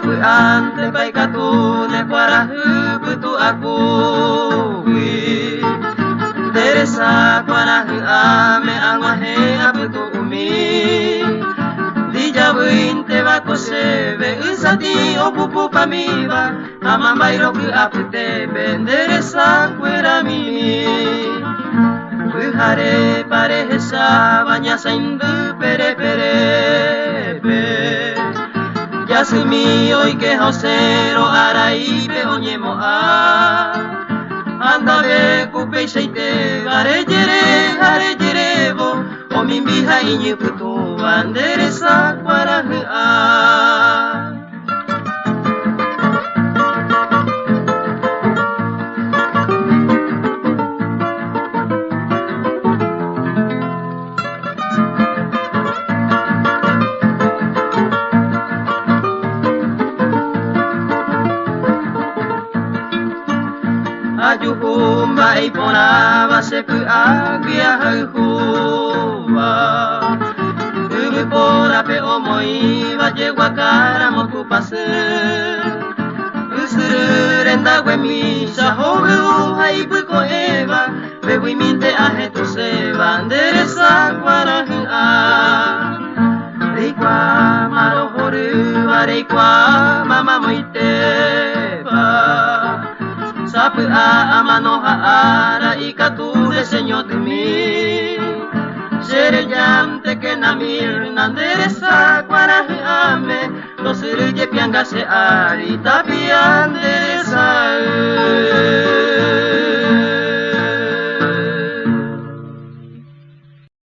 Apu ante pai katune para hubutu aku Teresa para ame angwahe aputu umi Dijabuin te bako sebe usati opupu pamiba Amambairoku apute benderesa kuera mimi Buhare parehesa banyasa indu pere pere pe Yasumi oike hosero araibe onyemo a Andabe kupe seite garejere bo Omimbiha inyu putu banderesa kwarahu a Ajuhumba iponaba sepu agia hauhumba Ubupora pe omoi vajegwa kara moku pasu Usuru renda guemisa hogu haibu ko eva Bewi minte ahetu se banderesa kwarahu a Reikwa marohoru wa reikwa mama moiteba Sapu a amanoha ara ikatu de señor de mi Sere llante que namir nanderesa kwarahu ame No suru je pianga se ari tapi